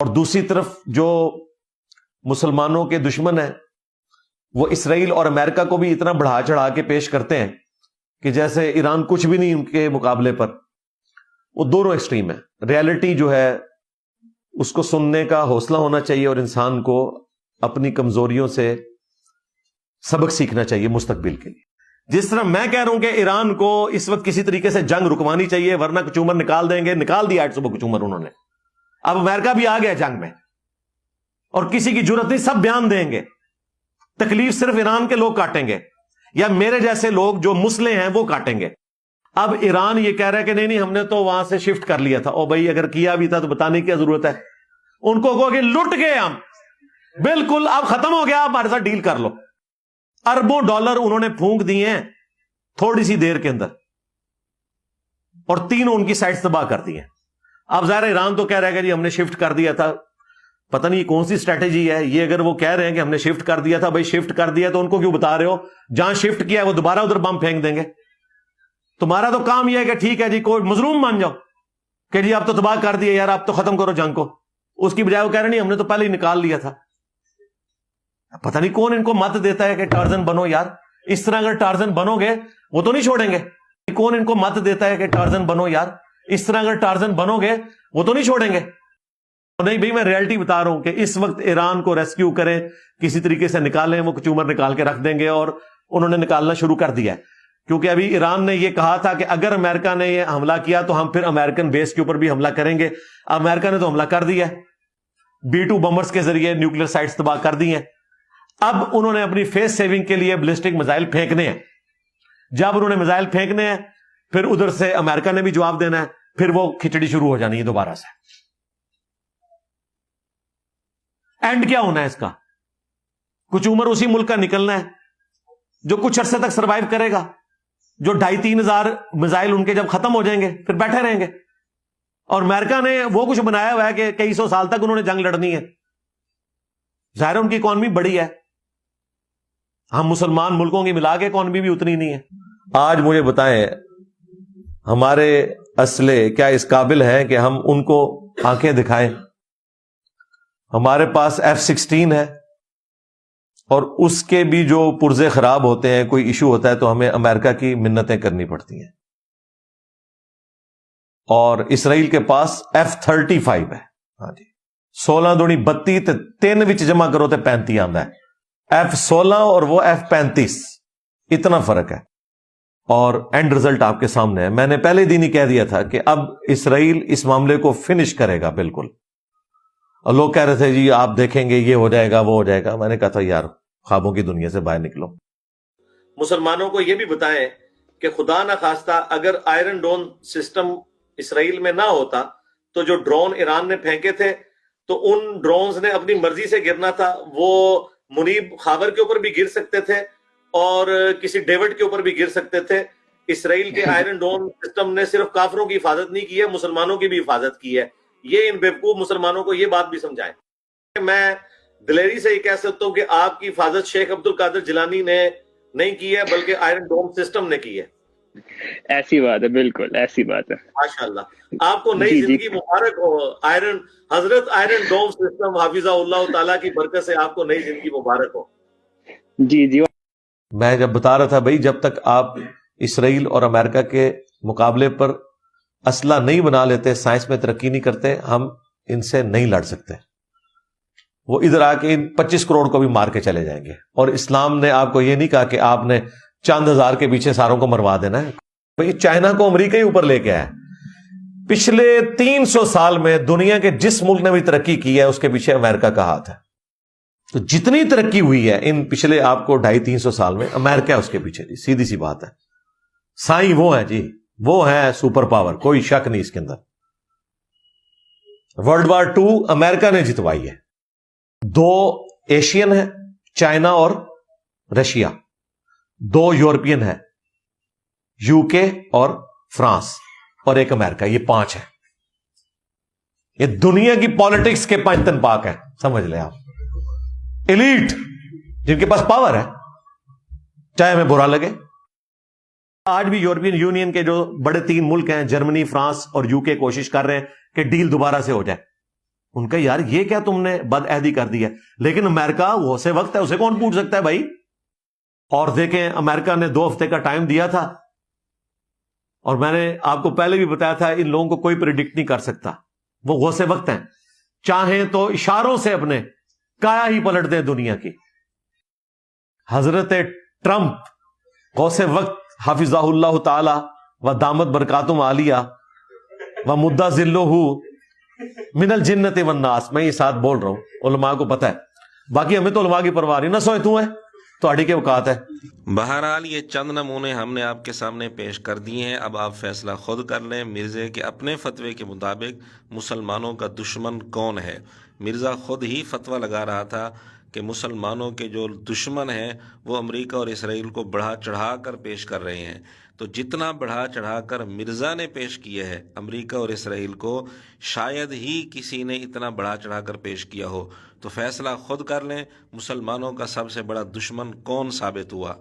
اور دوسری طرف جو مسلمانوں کے دشمن ہیں وہ اسرائیل اور امریکہ کو بھی اتنا بڑھا چڑھا کے پیش کرتے ہیں کہ جیسے ایران کچھ بھی نہیں ان کے مقابلے پر. وہ دونوں ایکسٹریم ہے. ریالٹی جو ہے اس کو سننے کا حوصلہ ہونا چاہیے اور انسان کو اپنی کمزوریوں سے سبق سیکھنا چاہیے مستقبل کے لیے. جس طرح میں کہہ رہا ہوں کہ ایران کو اس وقت کسی طریقے سے جنگ رکوانی چاہیے ورنہ کچومر نکال دیں گے. نکال دیا آج صبح کچومر انہوں نے. اب امریکہ بھی آ گیا جنگ میں اور کسی کی جرت نہیں, سب بیان دیں گے. تکلیف صرف ایران کے لوگ کاٹیں گے یا میرے جیسے لوگ جو مسلح ہیں وہ کاٹیں گے. اب ایران یہ کہہ رہا ہے کہ نہیں ہم نے تو وہاں سے شفٹ کر لیا تھا. او بھائی اگر کیا بھی تھا تو بتانے کی کیا ضرورت ہے. ان کو کہو کہ لٹ گئے ہم, بالکل اب ختم ہو گیا, آپ ہمارے ساتھ ڈیل کر لو. اربوں ڈالر انہوں نے پھونک دیے ہیں تھوڑی سی دیر کے اندر اور تینوں ان کی سائٹس تباہ کر دی ہیں. اب ظاہر ایران تو کہہ رہا ہے کہ جی ہم نے شفٹ کر دیا تھا. پتہ نہیں کون سی اسٹریٹجی ہے یہ. اگر وہ کہہ رہے ہیں کہ ہم نے شفٹ کر دیا تھا, بھائی شفٹ کر دیا تو ان کو کیوں بتا رہے ہو؟ جہاں شفٹ کیا ہے وہ دوبارہ ادھر بم پھینک دیں گے. تمہارا تو کام یہ ہے کہ ٹھیک ہے جی کوئی مظلوم مان جاؤ کہ جی آپ تو تباہ کر دیے یار, آپ تو ختم کرو جنگ کو. اس کی بجائے وہ کہہ رہے نہیں ہم نے تو پہلے ہی نکال لیا تھا. پتہ نہیں کون ان کو مت دیتا ہے کہ ٹارزن بنو یار. اس طرح اگر ٹارزن بنو گے وہ تو نہیں چھوڑیں گے. کون ان کو مت دیتا ہے کہ ٹارزن بنو یار. اس طرح اگر ٹارزن بنو گے وہ تو نہیں چھوڑیں گے. نہیں بھائی میں ریالٹی بتا رہا ہوں کہ اس وقت ایران کو ریسکیو کریں, کسی طریقے سے نکالیں. وہ کچومر نکال کے رکھ دیں گے اور انہوں نے نکالنا شروع کر دیا ہے. کیونکہ ابھی ایران نے یہ کہا تھا کہ اگر امریکہ نے یہ حملہ کیا تو ہم پھر امریکن بیس کے اوپر بھی حملہ کریں گے. امریکہ نے تو حملہ کر دیا ہے, B-2 بمبرز کے ذریعے نیوکلیر سائٹس تباہ کر دی ہیں. اب انہوں نے اپنی فیس سیونگ کے لیے بلسٹک میزائل پھینکنے ہیں. جب انہوں نے میزائل پھینکنے ہیں پھر ادھر سے امریکہ نے بھی جواب دینا ہے, پھر وہ کھچڑی شروع ہو جانی ہے دوبارہ سے. اینڈ کیا ہونا ہے اس کا؟ کچومر اسی ملک کا نکلنا ہے جو کچھ عرصے تک سروائیو کرے گا, جو 2,500-3,000 ہزار میزائل ان کے جب ختم ہو جائیں گے پھر بیٹھے رہیں گے. اور امریکہ نے وہ کچھ بنایا ہوا ہے کہ کئی سو سال تک انہوں نے جنگ لڑنی ہے. ظاہر ان کی اکانومی بڑی ہے, ہم مسلمان ملکوں کی ملا کے اکانومی بھی اتنی نہیں ہے. آج مجھے بتائیں ہمارے اسلحے کیا اس قابل ہیں کہ ہم ان کو آنکھیں دکھائیں؟ ہمارے پاس F-16 ہے اور اس کے بھی جو پرزے خراب ہوتے ہیں, کوئی ایشو ہوتا ہے تو ہمیں امریکہ کی منتیں کرنی پڑتی ہیں. اور اسرائیل کے پاس F-35 ہے. ہاں جی 16 دونی 32 تے 3 وچ جمع کرو تے 35 آندا ہے. F-16 اور وہ F-35 اتنا فرق ہے. اور اینڈ رزلٹ آپ کے سامنے ہے. میں نے پہلے دن ہی کہہ دیا تھا کہ اب اسرائیل اس معاملے کو فنش کرے گا بالکل. اور لوگ کہہ رہے تھے جی آپ دیکھیں گے یہ ہو جائے گا وہ ہو جائے گا. میں نے کہا تھا یار خوابوں کی دنیا سے باہر نکلو. مسلمانوں کو یہ بھی بتائیں کہ خدا نہ خواستہ اگر آئرن ڈوم سسٹم اسرائیل میں نہ ہوتا تو جو ڈرون ایران نے پھینکے تھے تو ان ڈرونز نے اپنی مرضی سے گرنا تھا. وہ منیب خاور کے اوپر بھی گر سکتے تھے اور کسی ڈیوڈ کے اوپر بھی گر سکتے تھے. اسرائیل کے آئرن ڈوم سسٹم نے صرف کافروں کی حفاظت نہیں کی ہے, مسلمانوں کی بھی حفاظت کی ہے. یہ ان بیوقوف مسلمانوں کو یہ بات بھی سمجھائیں. میں دلیری سے یہ کہہ سکتا ہوں کہ آپ کی حفاظت شیخ عبد القادر جیلانی نے نہیں کی ہے بلکہ آئرن ڈوم سسٹم نے کی ہے. ایسی بات ہے, بالکل ایسی بات ہے. ماشاءاللہ آپ کو نئی زندگی مبارک ہو. حضرت آئرن ڈوم سسٹم حافظہ اللہ تعالیٰ کی برکت سے آپ کو نئی زندگی مبارک ہو. جی جی. میں جب بتا رہا تھا بھائی جب تک آپ اسرائیل اور امریکہ کے مقابلے پر اسلحہ نہیں بنا لیتے, سائنس میں ترقی نہیں کرتے, ہم ان سے نہیں لڑ سکتے. وہ ادھر آ کے 25 کروڑ کو بھی مار کے چلے جائیں گے. اور اسلام نے آپ کو یہ نہیں کہا کہ آپ نے چند ہزار کے پیچھے ساروں کو مروا دینا ہے. بھائی چائنا کو امریکہ ہی اوپر لے کے آیا. پچھلے 300 سال میں دنیا کے جس ملک نے بھی ترقی کی ہے اس کے پیچھے امریکہ کا ہاتھ ہے. تو جتنی ترقی ہوئی ہے ان پچھلے آپ کو 250-300 سال میں, امریکہ اس کے پیچھے. جی سیدھی سی بات ہے. سائیں وہ ہیں جی, وہ ہے سپر پاور, کوئی شک نہیں اس کے اندر. ورلڈ وار 2 امریکہ نے جتوائی ہے. 2 ایشین ہیں, چائنا اور رشیا. 2 یورپین ہے, UK اور فرانس, اور ایک امریکہ. یہ 5 ہے. یہ دنیا کی پالیٹکس کے 5 تن پاک ہیں, سمجھ لیں آپ. ایلیٹ جن کے پاس پاور ہے, چاہے ہمیں برا لگے. آج بھی یورپین یونین کے جو بڑے 3 ملک ہیں, جرمنی, فرانس اور UK, کوشش کر رہے ہیں کہ ڈیل دوبارہ سے ہو جائے. ان کا یار یہ کیا تم نے بد عہدی کر دی ہے، لیکن امریکہ وہ سے وقت ہے، اسے کون پوچھ سکتا ہے بھائی؟ اور دیکھیں امریکہ نے 2 ہفتے کا ٹائم دیا تھا، اور میں نے آپ کو پہلے بھی بتایا تھا ان لوگوں کو کوئی پریڈکٹ نہیں کر سکتا، وہ غوث وقت ہیں، چاہیں تو اشاروں سے اپنے کایا ہی پلٹ دیں دنیا کی۔ حضرت ٹرمپ غوث وقت حافظہ اللہ تعالی و دامت برکاتہم عالیہ و مدہ ذلہ من الجنت والناس، میں یہ ساتھ بول رہا ہوں، علماء کو پتہ ہے، باقی ہمیں تو علماء کی پرواہ نہیں، نہ سوئے تو ہے تو اڑی کے اوقات ہے۔ بہرحال یہ چند نمونے ہم نے آپ کے سامنے پیش کر دیے ہیں، اب آپ فیصلہ خود کر لیں مرزا کے اپنے فتوے کے مطابق مسلمانوں کا دشمن کون ہے۔ مرزا خود ہی فتویٰ لگا رہا تھا کہ مسلمانوں کے جو دشمن ہیں وہ امریکہ اور اسرائیل کو بڑھا چڑھا کر پیش کر رہے ہیں، تو جتنا بڑھا چڑھا کر مرزا نے پیش کیا ہے امریکہ اور اسرائیل کو، شاید ہی کسی نے اتنا بڑھا چڑھا کر پیش کیا ہو۔ تو فیصلہ خود کر لیں، مسلمانوں کا سب سے بڑا دشمن کون ثابت ہوا۔